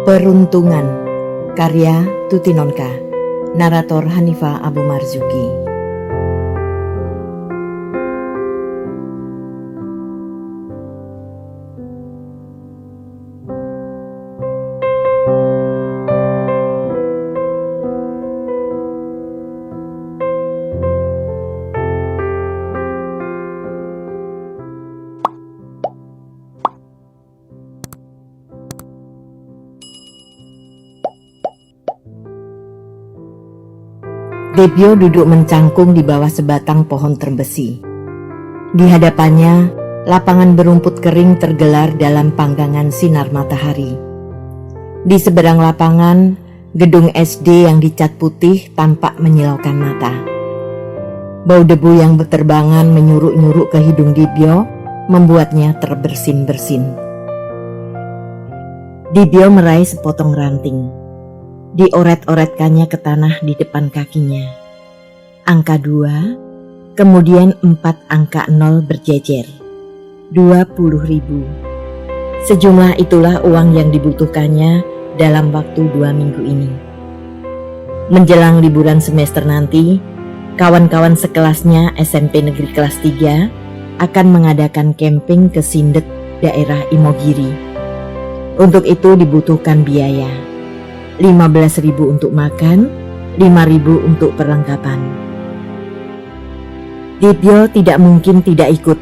Peruntungan, karya Tutinonka, narator Hanifah Abu Marzuki. Debyo duduk mencangkung di bawah sebatang pohon terbesi. Di hadapannya, lapangan berumput kering tergelar dalam panggangan sinar matahari. Di seberang lapangan, gedung SD yang dicat putih tampak menyilaukan mata. Bau debu yang berterbangan menyuruk-nyuruk ke hidung Debyo, membuatnya terbersin-bersin. Debyo meraih sepotong ranting. Dioret-oretkannya ke tanah di depan kakinya. Angka 2, kemudian 4 angka 0 berjejer. 20.000. Sejumlah itulah uang yang dibutuhkannya dalam waktu 2 minggu ini. Menjelang liburan semester nanti, kawan-kawan sekelasnya SMP Negeri kelas 3 akan mengadakan camping ke Sindet, daerah Imogiri. Untuk itu dibutuhkan biaya. 15.000 untuk makan, 5.000 untuk perlengkapan. Debyo tidak mungkin tidak ikut,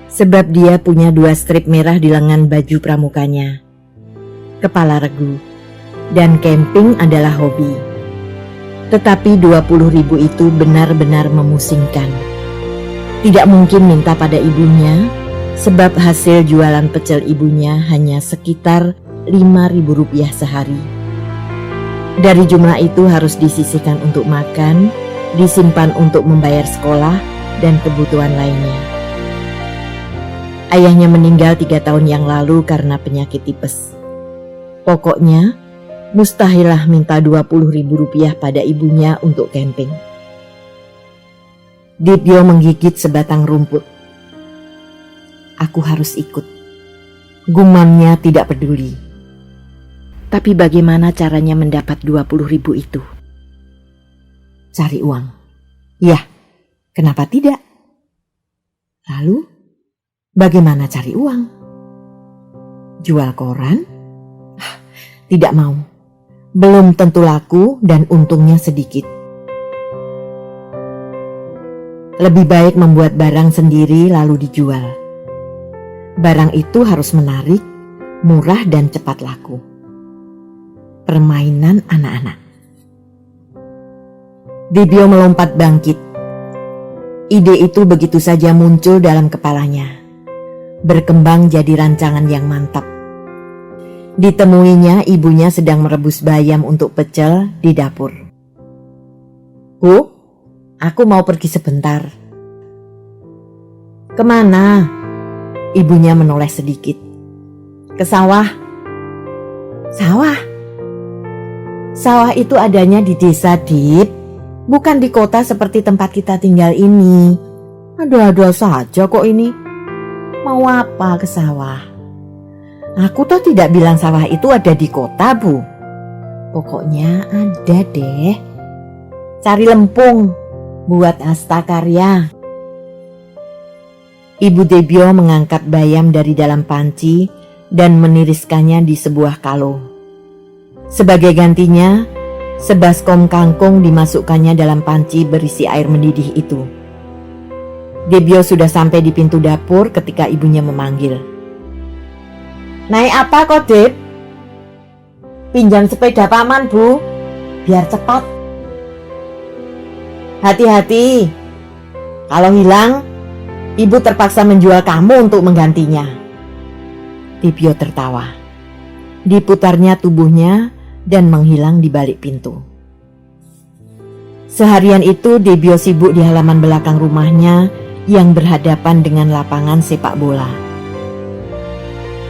sebab dia punya 2 strip merah di lengan baju pramukanya. Kepala regu, dan camping adalah hobi. Tetapi 20.000 itu benar-benar memusingkan. Tidak mungkin minta pada ibunya, sebab hasil jualan pecel ibunya hanya sekitar 5.000 rupiah sehari. Dari jumlah itu harus disisihkan untuk makan, disimpan untuk membayar sekolah, dan kebutuhan lainnya. Ayahnya meninggal 3 tahun yang lalu karena penyakit tipes. Pokoknya, mustahilah minta 20.000 rupiah pada ibunya untuk camping. Debyo menggigit sebatang rumput. Aku harus ikut. Gumamnya tidak peduli. Tapi bagaimana caranya mendapat 20.000 itu? Cari uang. Ya, kenapa tidak? Lalu, bagaimana cari uang? Jual koran? Tidak mau. Belum tentu laku dan untungnya sedikit. Lebih baik membuat barang sendiri lalu dijual. Barang itu harus menarik, murah dan cepat laku. Permainan anak-anak. Debyo melompat bangkit. Ide itu begitu saja muncul dalam kepalanya, berkembang jadi rancangan yang mantap. Ditemuinya ibunya sedang merebus bayam untuk pecel di dapur. "Bu, aku mau pergi sebentar." "Kemana?" Ibunya menoleh sedikit. "Ke sawah." "Sawah? Sawah itu adanya di desa, Dip, bukan di kota seperti tempat kita tinggal ini. Ada-ada saja kok ini. Mau apa ke sawah?" "Aku toh tidak bilang sawah itu ada di kota, Bu." "Pokoknya ada deh. Cari lempung buat hastakarya." Ibu Debyo mengangkat bayam dari dalam panci dan meniriskannya di sebuah kalo. Sebagai gantinya, sebaskom kangkung dimasukkannya dalam panci berisi air mendidih itu. Debyo sudah sampai di pintu dapur ketika ibunya memanggil. "Naik apa kok, Deb?" "Pinjam sepeda paman, Bu, biar cepat." "Hati-hati, kalau hilang, ibu terpaksa menjual kamu untuk menggantinya." Debyo tertawa. Diputarnya tubuhnya dan menghilang di balik pintu. Seharian itu Debyo sibuk di halaman belakang rumahnya yang berhadapan dengan lapangan sepak bola.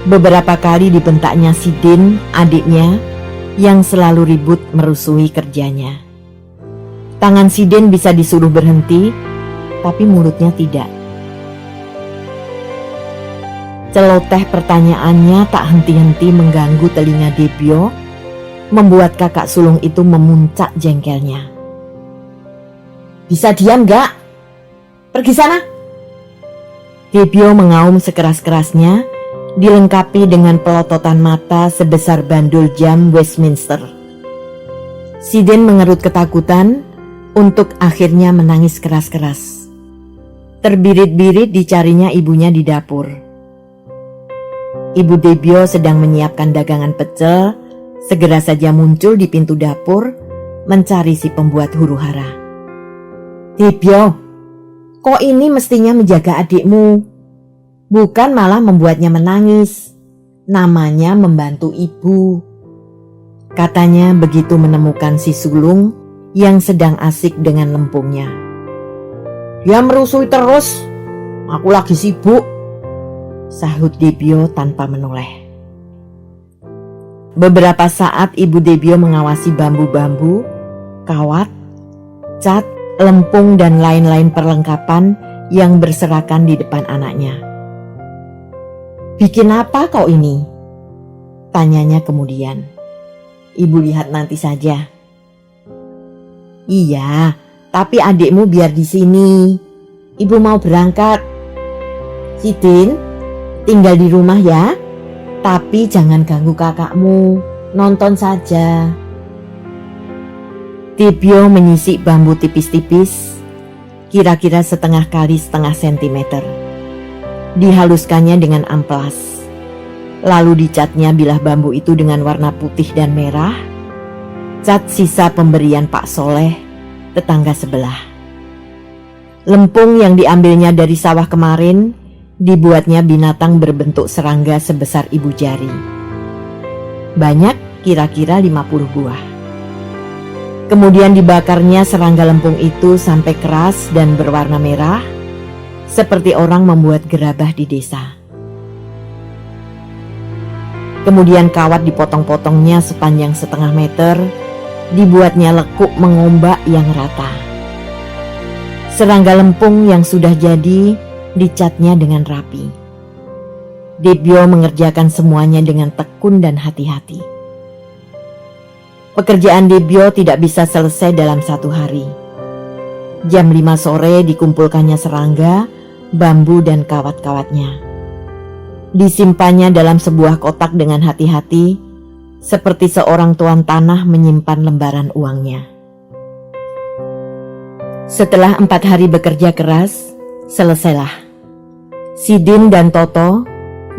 Beberapa kali dibentaknya Sidin, adiknya, yang selalu ribut merusuhi kerjanya. Tangan Sidin bisa disuruh berhenti, tapi mulutnya tidak. Celoteh pertanyaannya tak henti-henti mengganggu telinga Debyo, membuat kakak sulung itu memuncak jengkelnya. "Bisa diam gak? Pergi sana!" Debyo mengaum sekeras-kerasnya, dilengkapi dengan pelototan mata sebesar bandul jam Westminster. Sidin mengerut ketakutan untuk akhirnya menangis keras-keras. Terbirit-birit dicarinya ibunya di dapur. Ibu Debyo sedang menyiapkan dagangan pecel, segera saja muncul di pintu dapur mencari si pembuat huru-hara. "Debyo, kok ini mestinya menjaga adikmu, bukan malah membuatnya menangis. Namanya membantu ibu," katanya begitu menemukan si sulung yang sedang asik dengan lempungnya. "Dia merusui terus, aku lagi sibuk," sahut Debyo tanpa menoleh. Beberapa saat ibu Debyo mengawasi bambu-bambu, kawat, cat, lempung dan lain-lain perlengkapan yang berserakan di depan anaknya. "Bikin apa kau ini?" tanyanya kemudian. "Ibu lihat nanti saja." "Iya, tapi adikmu biar di sini. Ibu mau berangkat. Sidin, tinggal di rumah ya. Tapi jangan ganggu kakakmu, nonton saja." Debyo menyisik bambu tipis-tipis, kira-kira setengah kali setengah sentimeter. Dihaluskannya dengan amplas. Lalu dicatnya bilah bambu itu dengan warna putih dan merah, cat sisa pemberian Pak Soleh, tetangga sebelah. Lempung yang diambilnya dari sawah kemarin dibuatnya binatang berbentuk serangga sebesar ibu jari. Banyak, kira-kira 50 buah. Kemudian dibakarnya serangga lempung itu sampai keras dan berwarna merah, seperti orang membuat gerabah di desa. Kemudian kawat dipotong-potongnya sepanjang setengah meter, dibuatnya lekuk mengombak yang rata. Serangga lempung yang sudah jadi dicatnya dengan rapi. Debyo mengerjakan semuanya dengan tekun dan hati-hati. Pekerjaan Debyo tidak bisa selesai dalam satu hari. Jam 5 sore dikumpulkannya serangga, bambu dan kawat-kawatnya. Disimpannya dalam sebuah kotak dengan hati-hati, seperti seorang tuan tanah menyimpan lembaran uangnya. Setelah 4 hari bekerja keras, selesailah. Sidin dan Toto,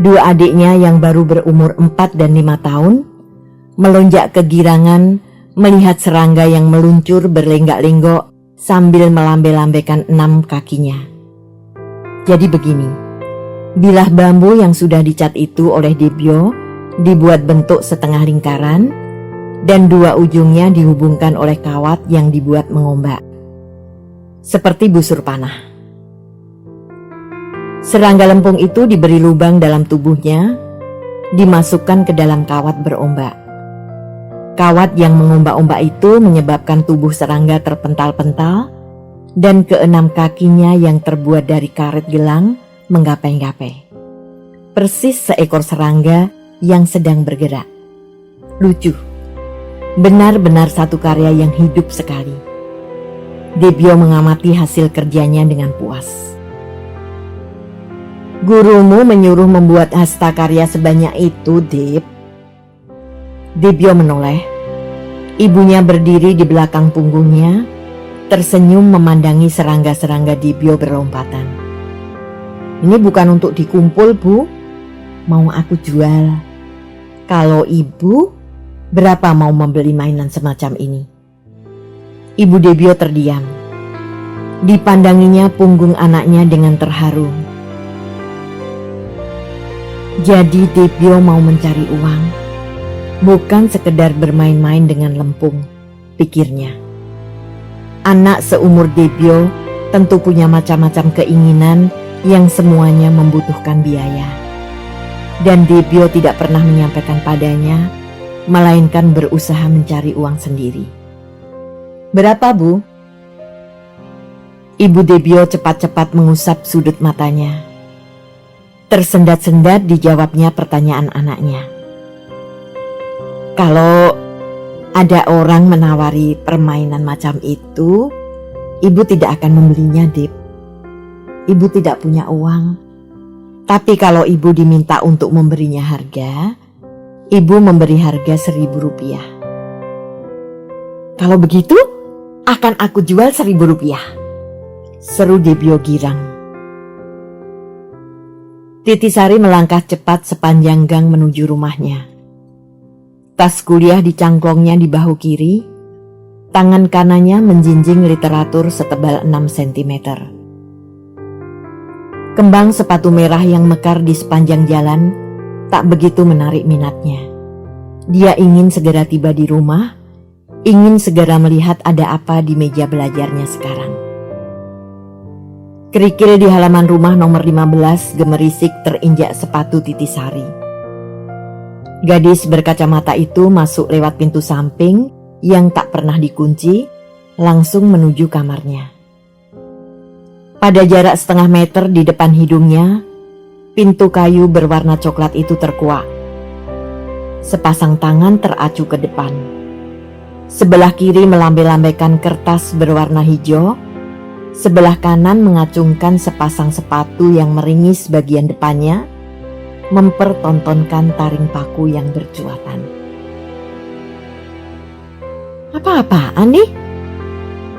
dua adiknya yang baru berumur 4 dan 5 tahun, melonjak kegirangan melihat serangga yang meluncur berlenggak-lenggok sambil melambai-lambaikan 6 kakinya. Jadi begini, bilah bambu yang sudah dicat itu oleh Debyo dibuat bentuk setengah lingkaran dan dua ujungnya dihubungkan oleh kawat yang dibuat mengombak, seperti busur panah. Serangga lempung itu diberi lubang dalam tubuhnya, dimasukkan ke dalam kawat berombak. Kawat yang mengombak-ombak itu menyebabkan tubuh serangga terpental-pental dan keenam kakinya yang terbuat dari karet gelang menggapai-gapai. Persis seekor serangga yang sedang bergerak. Lucu. Benar-benar satu karya yang hidup sekali. Debyo mengamati hasil kerjanya dengan puas. "Gurumu menyuruh membuat hasta karya sebanyak itu, Deb?" Debyo menoleh. Ibunya berdiri di belakang punggungnya, tersenyum memandangi serangga-serangga Debyo berlompatan. "Ini bukan untuk dikumpul, Bu. Mau aku jual. Kalau ibu, berapa mau membeli mainan semacam ini?" Ibu Debyo terdiam. Dipandanginya punggung anaknya dengan terharu. Jadi Debyo mau mencari uang, bukan sekedar bermain-main dengan lempung, pikirnya. Anak seumur Debyo tentu punya macam-macam keinginan yang semuanya membutuhkan biaya. Dan Debyo tidak pernah menyampaikan padanya, melainkan berusaha mencari uang sendiri. "Berapa, Bu?" Ibu Debyo cepat-cepat mengusap sudut matanya. Tersendat-sendat dijawabnya pertanyaan anaknya. Kalau ada orang menawari permainan macam itu, ibu tidak akan membelinya, Dip. Ibu tidak punya uang. Tapi kalau ibu diminta untuk memberinya harga, ibu memberi harga Rp1.000. Kalau begitu, akan aku jual Rp1.000, seru Debyo girang. Titisari melangkah cepat sepanjang gang menuju rumahnya. Tas kuliah dicangklongnya di bahu kiri, tangan kanannya menjinjing literatur setebal 6 cm. Kembang sepatu merah yang mekar di sepanjang jalan tak begitu menarik minatnya. Dia ingin segera tiba di rumah, ingin segera melihat ada apa di meja belajarnya sekarang. Kerikil di halaman rumah nomor 15 gemerisik terinjak sepatu Titisari. Gadis berkacamata itu masuk lewat pintu samping yang tak pernah dikunci, langsung menuju kamarnya. Pada jarak setengah meter di depan hidungnya, pintu kayu berwarna coklat itu terkuak. Sepasang tangan teracu ke depan. Sebelah kiri melambai-lambaikan kertas berwarna hijau, sebelah kanan mengacungkan sepasang sepatu yang meringis bagian depannya, mempertontonkan taring paku yang bercuatan. Apa-apaan nih?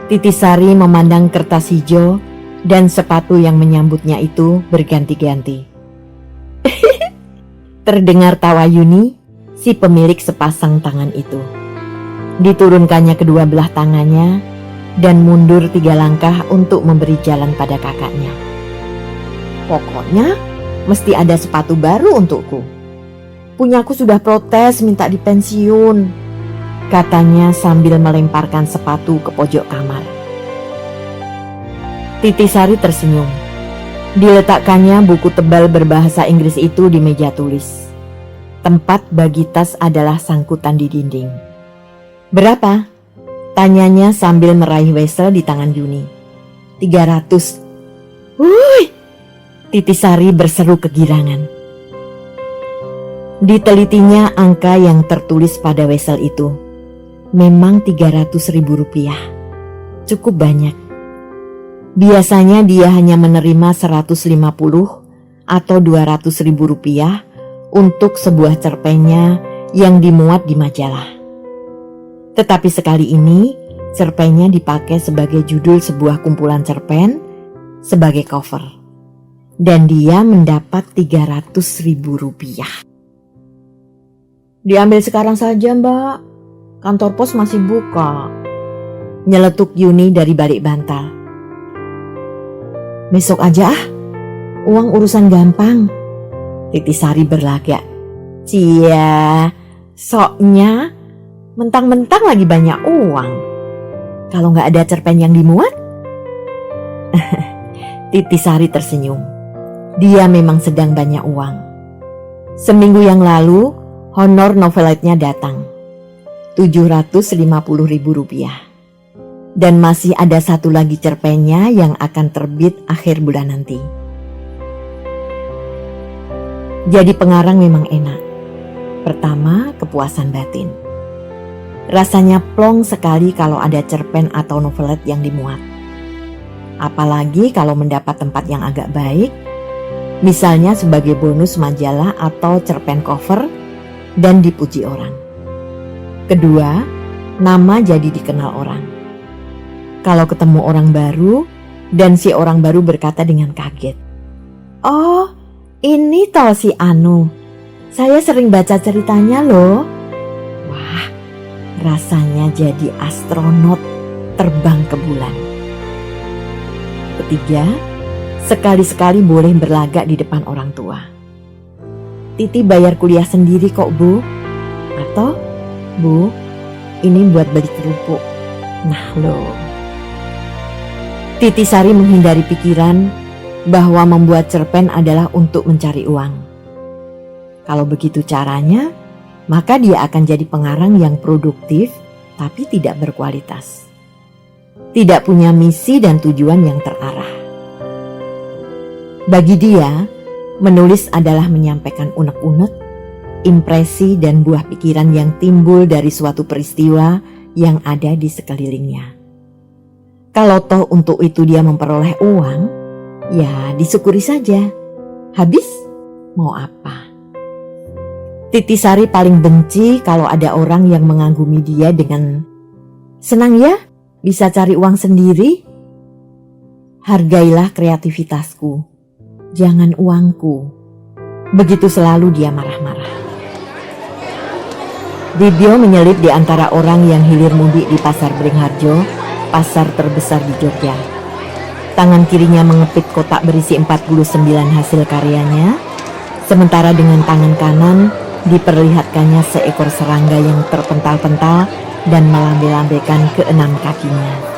Titisari memandang kertas hijau dan sepatu yang menyambutnya itu berganti-ganti. Terdengar tawa Yuni, si pemilik sepasang tangan itu. Diturunkannya kedua belah tangannya dan mundur 3 langkah untuk memberi jalan pada kakaknya. Pokoknya mesti ada sepatu baru untukku. Punyaku sudah protes minta dipensiun, katanya sambil melemparkan sepatu ke pojok kamar. Titisari tersenyum. Diletakkannya buku tebal berbahasa Inggris itu di meja tulis. Tempat bagi tas adalah sangkutan di dinding. Berapa? Tanyanya sambil meraih wesel di tangan Yuni. 300. Wuih! Titisari berseru kegirangan. Ditelitinya angka yang tertulis pada wesel itu. Memang Rp300.000. Cukup banyak. Biasanya dia hanya menerima 150 atau Rp200.000 untuk sebuah cerpennya yang dimuat di majalah. Tetapi sekali ini cerpennya dipakai sebagai judul sebuah kumpulan cerpen sebagai cover. Dan dia mendapat Rp300.000. Diambil sekarang saja, Mbak. Kantor pos masih buka. Nyeletuk Yuni dari balik bantal. Besok aja ah. Uang urusan gampang. Titisari berlagak. Cia, soknya mentang-mentang lagi banyak uang. Kalau nggak ada cerpen yang dimuat? Titisari tersenyum. Dia memang sedang banyak uang. Seminggu yang lalu, honor novelette-nya datang. Rp750.000. Dan masih ada satu lagi cerpennya yang akan terbit akhir bulan nanti. Jadi pengarang memang enak. Pertama, kepuasan batin. Rasanya plong sekali kalau ada cerpen atau novelette yang dimuat. Apalagi kalau mendapat tempat yang agak baik, misalnya sebagai bonus majalah atau cerpen cover dan dipuji orang. Kedua, nama jadi dikenal orang. Kalau ketemu orang baru dan si orang baru berkata dengan kaget, "Oh, ini toh si Anu. Saya sering baca ceritanya loh." Wah, rasanya jadi astronot terbang ke bulan. Ketiga, sekali-sekali boleh berlagak di depan orang tua. Titi bayar kuliah sendiri kok, Bu. Atau, Bu, ini buat beli kerupuk. Nah loh. Titisari menghindari pikiran bahwa membuat cerpen adalah untuk mencari uang. Kalau begitu caranya, maka dia akan jadi pengarang yang produktif tapi tidak berkualitas. Tidak punya misi dan tujuan yang terarah. Bagi dia, Menulis adalah menyampaikan unek-unek, impresi dan buah pikiran yang timbul dari suatu peristiwa yang ada di sekelilingnya. Kalau toh untuk itu dia memperoleh uang, ya disyukuri saja. Habis mau apa? Titisari paling benci kalau ada orang yang mengagumi dia dengan "Senang ya, bisa cari uang sendiri." Hargailah kreativitasku, jangan uangku. Begitu selalu dia marah-marah. Dibyo menyelip di antara orang yang hilir mudik di Pasar Beringharjo, pasar terbesar di Jogja. Tangan kirinya mengepit kotak berisi 49 hasil karyanya, sementara dengan tangan kanan diperlihatkannya seekor serangga yang terpental-pental dan melambai-lambaikan keenam kakinya.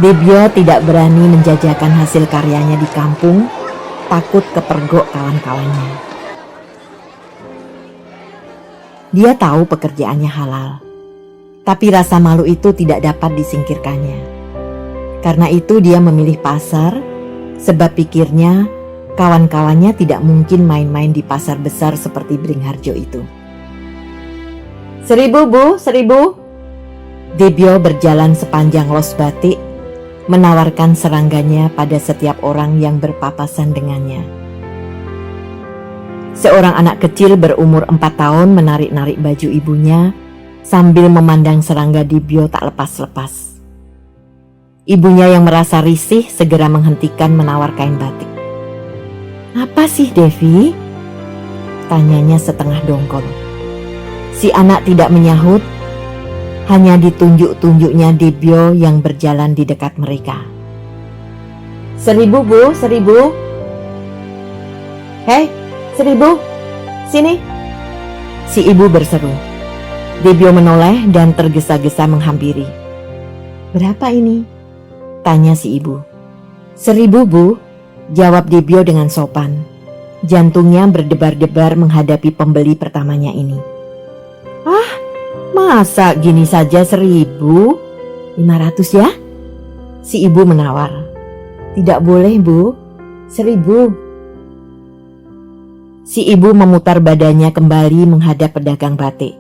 Dibyo tidak berani menjajakan hasil karyanya di kampung, takut kepergok kawan-kawannya. Dia tahu pekerjaannya halal, tapi rasa malu itu tidak dapat disingkirkannya. Karena itu dia memilih pasar, sebab pikirnya kawan-kawannya tidak mungkin main-main di pasar besar seperti Beringharjo itu. 1.000 bu, 1.000. Dibyo berjalan sepanjang los batik, menawarkan serangganya pada setiap orang yang berpapasan dengannya. Seorang anak kecil berumur 4 tahun menarik-narik baju ibunya sambil memandang serangga Dibyo tak lepas-lepas. Ibunya yang merasa risih segera menghentikan menawar kain batik. "Apa sih, Devi?" tanyanya setengah dongkol. Si anak tidak menyahut, hanya ditunjuk-tunjuknya Dibyo yang berjalan di dekat mereka. 1.000 bu, 1.000. "Hei, 1.000, sini!" si ibu berseru. Dibyo menoleh dan tergesa-gesa menghampiri. "Berapa ini?" tanya si ibu. 1.000 bu, jawab Dibyo dengan sopan. Jantungnya berdebar-debar menghadapi pembeli pertamanya ini. "Ah, masa gini saja 1.000? 500 ya?" si ibu menawar. "Tidak boleh bu, 1.000. Si ibu memutar badannya kembali menghadap pedagang batik.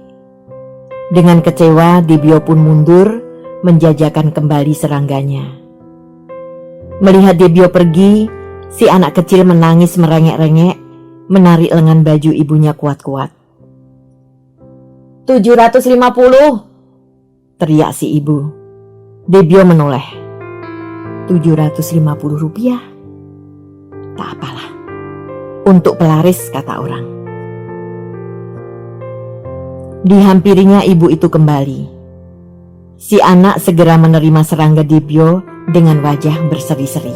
Dengan kecewa, Dibyo pun mundur, menjajakan kembali serangganya. Melihat Dibyo pergi, si anak kecil menangis merengek-rengek, menarik lengan baju ibunya kuat-kuat. 750, teriak si ibu. Dibyo menoleh. 750 rupiah? Tak apalah. Untuk pelaris, kata orang. Dihampirinya ibu itu kembali. Si anak segera menerima serangga Dibyo dengan wajah berseri-seri.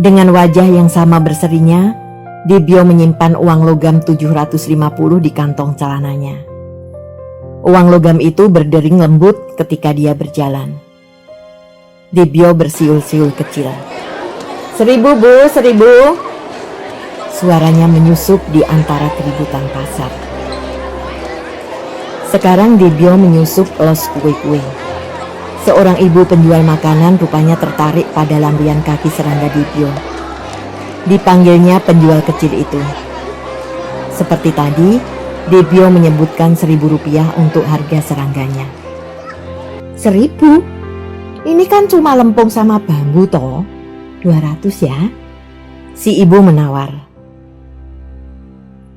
Dengan wajah yang sama berserinya, Dibyo menyimpan uang logam 750 di kantong celananya. Uang logam itu berdering lembut ketika dia berjalan. Dibyo bersiul-siul kecil. 1.000 bu, 1.000. Suaranya menyusup di antara keributan pasar. Sekarang Dibyo menyusup los kue-kue. Seorang ibu penjual makanan rupanya tertarik pada lampian kaki serangga Dibyo. Dipanggilnya penjual kecil itu. Seperti tadi, Dibyo menyebutkan 1.000 rupiah untuk harga serangganya. 1.000? Ini kan cuma lempung sama bambu toh. 200 ya? Si ibu menawar.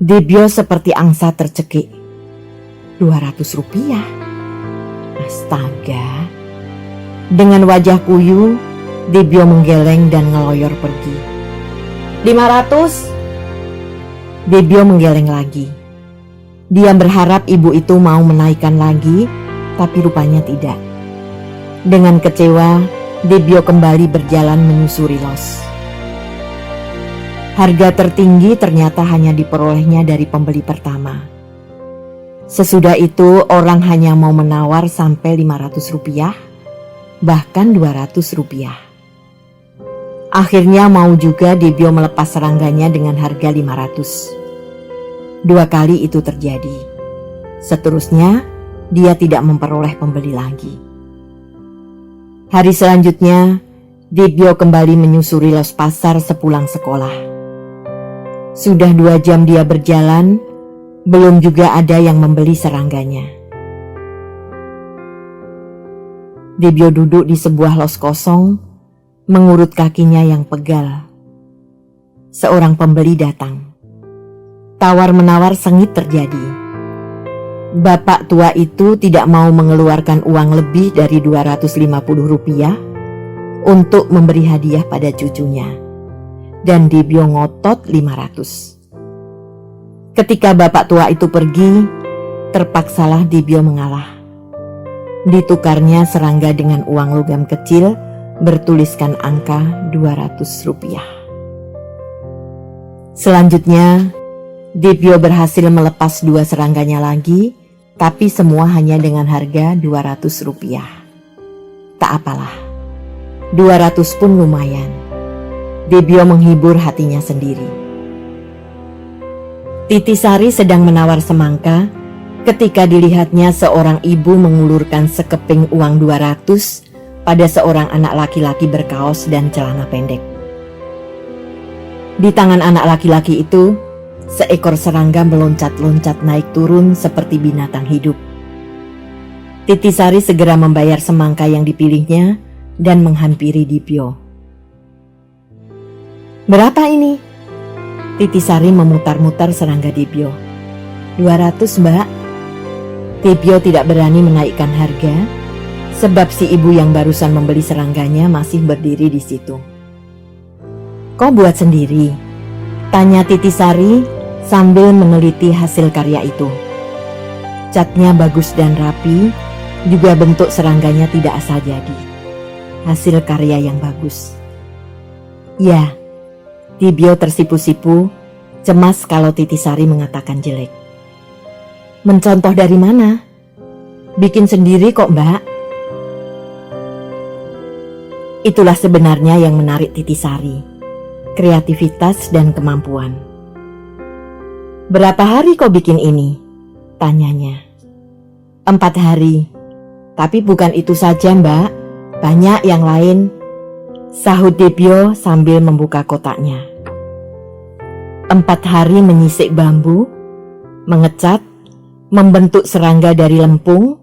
Dibyo seperti angsa tercekik. 200 rupiah? Astaga. Dengan wajah kuyu, Dibyo menggeleng dan ngeloyor pergi. 500. Dibyo menggeleng lagi. Dia berharap ibu itu mau menaikkan lagi, tapi rupanya tidak. Dengan kecewa, Dibyo kembali berjalan menyusuri los. Harga tertinggi ternyata hanya diperolehnya dari pembeli pertama. Sesudah itu orang hanya mau menawar sampai 500 rupiah, bahkan 200 rupiah. Akhirnya mau juga Dibyo melepas serangganya dengan harga 500. 2 kali itu terjadi. Seterusnya dia tidak memperoleh pembeli lagi. Hari selanjutnya Dibyo kembali menyusuri los pasar sepulang sekolah. Sudah 2 jam dia berjalan, belum juga ada yang membeli serangganya. Dibyo duduk di sebuah los kosong, mengurut kakinya yang pegal. Seorang pembeli datang. Tawar-menawar sengit terjadi. Bapak tua itu tidak mau mengeluarkan uang lebih dari Rp250 untuk memberi hadiah pada cucunya. Dan Dibyo ngotot 500. Ketika bapak tua itu pergi, terpaksalah Dibyo mengalah. Ditukarnya serangga dengan uang logam kecil bertuliskan angka Rp200. Selanjutnya, Dibyo berhasil melepas 2 serangganya lagi, tapi semua hanya dengan harga Rp200. Tak apalah, 200 pun lumayan. Dibyo menghibur hatinya sendiri. Titisari sedang menawar semangka ketika dilihatnya seorang ibu mengulurkan sekeping uang 200 pada seorang anak laki-laki berkaos dan celana pendek. Di tangan anak laki-laki itu, seekor serangga meloncat-loncat naik turun seperti binatang hidup. Titisari segera membayar semangka yang dipilihnya dan menghampiri Dibyo. "Berapa ini?" Titisari memutar-mutar serangga Dibyo. 200, Mbak. Dibyo tidak berani menaikkan harga, sebab si ibu yang barusan membeli serangganya masih berdiri di situ. "Kau buat sendiri?" tanya Titisari sambil meneliti hasil karya itu. Catnya bagus dan rapi, juga bentuk serangganya tidak asal jadi. Hasil karya yang bagus. Ya, Dibyo tersipu-sipu, cemas kalau Titisari mengatakan jelek. "Mencontoh dari mana?" "Bikin sendiri kok, Mbak." Itulah sebenarnya yang menarik Titisari, kreativitas dan kemampuan. "Berapa hari kau bikin ini?" tanyanya. 4 hari. "Tapi bukan itu saja, Mbak. Banyak yang lain," sahut Dibyo sambil membuka kotaknya. 4 hari menyisik bambu, mengecat, membentuk serangga dari lempung,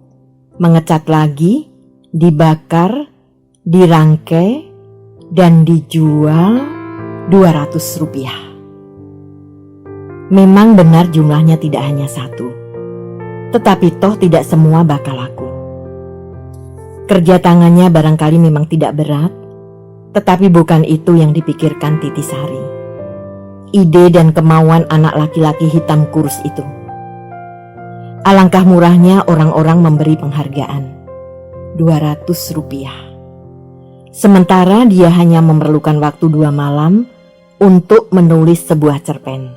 mengecat lagi, dibakar, dirangkai, dan dijual Rp200. Memang benar jumlahnya tidak hanya 1, tetapi toh tidak semua bakal laku. Kerja tangannya barangkali memang tidak berat, tetapi bukan itu yang dipikirkan Titisari. Ide dan kemauan anak laki-laki hitam kurus itu. Alangkah murahnya orang-orang memberi penghargaan. Rp200. Sementara dia hanya memerlukan waktu 2 malam untuk menulis sebuah cerpen.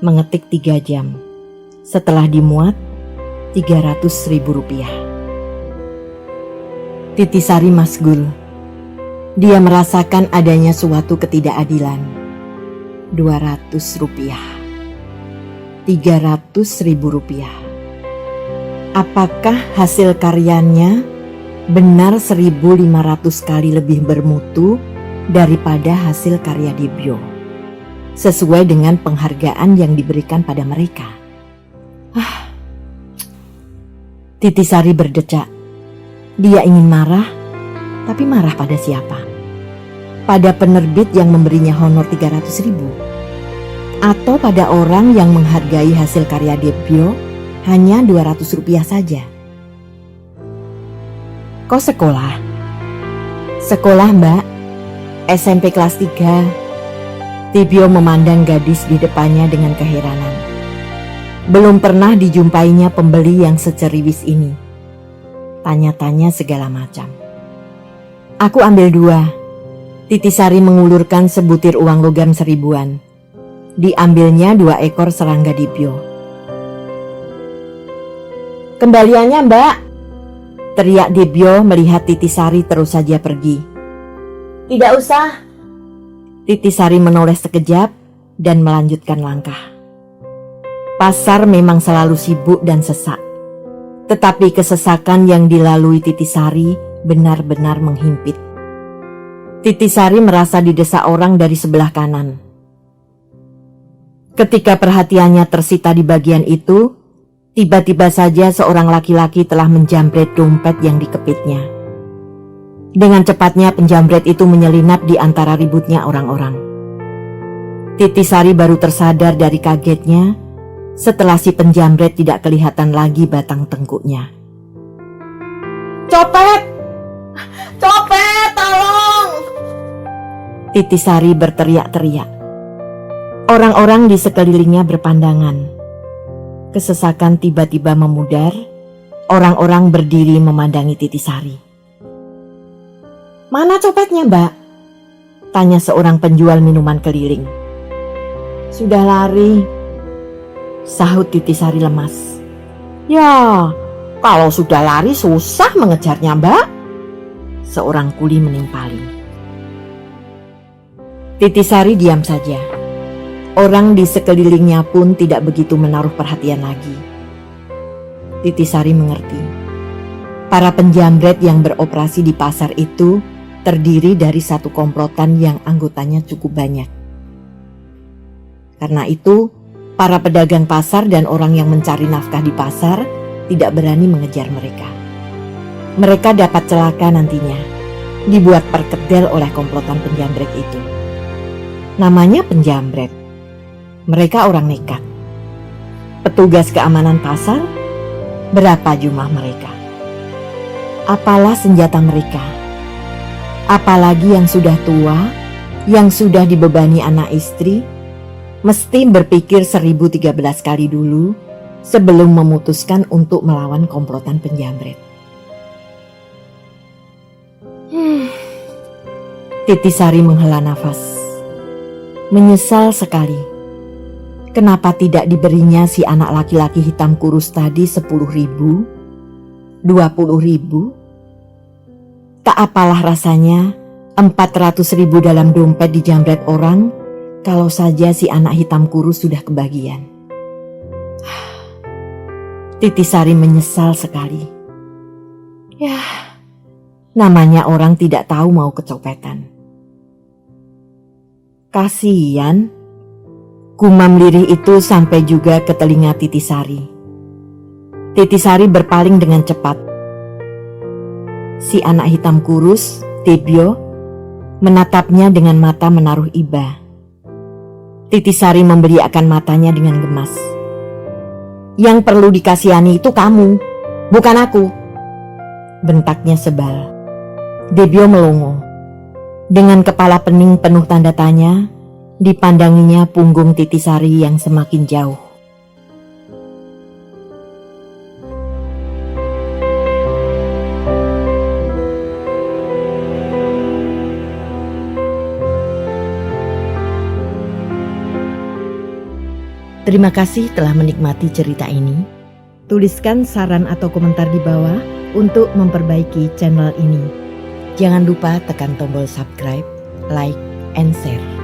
Mengetik 3 jam. Setelah dimuat, Rp300.000. Titisari masgul. Dia merasakan adanya suatu ketidakadilan. Rp200. Rp300.000. Apakah hasil karyanya benar 1.500 kali lebih bermutu daripada hasil karya Dibyo, sesuai dengan penghargaan yang diberikan pada mereka? Titisari berdecak. Dia ingin marah, tapi marah pada siapa? Pada penerbit yang memberinya honor 300.000? Atau pada orang yang menghargai hasil karya Dibyo hanya Rp200 saja? "Kau sekolah?" "Sekolah, Mbak. SMP kelas 3. Dibyo memandang gadis di depannya dengan keheranan. Belum pernah dijumpainya pembeli yang seceriwis ini. Tanya-tanya segala macam. "Aku ambil 2. Titisari mengulurkan sebutir uang logam 1.000-an. Diambilnya 2 ekor serangga Dibyo. "Kembaliannya, Mbak!" teriak Dibyo melihat Titisari terus saja pergi. "Tidak usah." Titisari menoleh sekejap dan melanjutkan langkah. Pasar memang selalu sibuk dan sesak. Tetapi kesesakan yang dilalui Titisari benar-benar menghimpit. Titisari merasa didesak orang dari sebelah kanan. Ketika perhatiannya tersita di bagian itu, tiba-tiba saja seorang laki-laki telah menjamret dompet yang dikepitnya. Dengan cepatnya penjamret itu menyelinap di antara ributnya orang-orang. Titisari baru tersadar dari kagetnya setelah si penjamret tidak kelihatan lagi batang tengkuknya. "Copet! Copet, tolong!" Titisari berteriak-teriak. Orang-orang di sekelilingnya berpandangan. Kesesakan tiba-tiba memudar. Orang-orang berdiri memandangi Titisari. "Mana copetnya, Mbak?" tanya seorang penjual minuman keliling. "Sudah lari," sahut Titisari lemas. "Ya, kalau sudah lari susah mengejarnya, Mbak," seorang kuli menimpali. Titisari diam saja. Orang di sekelilingnya pun tidak begitu menaruh perhatian lagi. Titisari mengerti. Para penjamret yang beroperasi di pasar itu terdiri dari satu komplotan yang anggotanya cukup banyak. Karena itu, para pedagang pasar dan orang yang mencari nafkah di pasar tidak berani mengejar mereka. Mereka dapat celaka nantinya, dibuat perkedel oleh komplotan penjamret itu. Namanya penjamret. Mereka orang nekat. Petugas keamanan pasar, berapa jumlah mereka? Apalah senjata mereka? Apalagi yang sudah tua, yang sudah dibebani anak istri, mesti berpikir 1013 kali dulu sebelum memutuskan untuk melawan komplotan penjamret. Titisari menghela nafas. Menyesal sekali. Kenapa tidak diberinya si anak laki-laki hitam kurus tadi 10.000, 20.000? Tak apalah rasanya 400.000 dalam dompet dijamret orang kalau saja si anak hitam kurus sudah kebagian. Titisari menyesal sekali. Ya, namanya orang tidak tahu mau kecopetan. Kasihan. Gumam lirih itu sampai juga ke telinga Titisari. Titisari berpaling dengan cepat. Si anak hitam kurus, Debyo, menatapnya dengan mata menaruh iba. Titisari membeliakan matanya dengan gemas. "Yang perlu dikasihani itu kamu, bukan aku," bentaknya sebal. Debyo melongo. Dengan kepala pening penuh tanda tanya, dipandanginya punggung Titisari yang semakin jauh. Terima kasih telah menikmati cerita ini. Tuliskan saran atau komentar di bawah untuk memperbaiki channel ini. Jangan lupa tekan tombol subscribe, like, and share.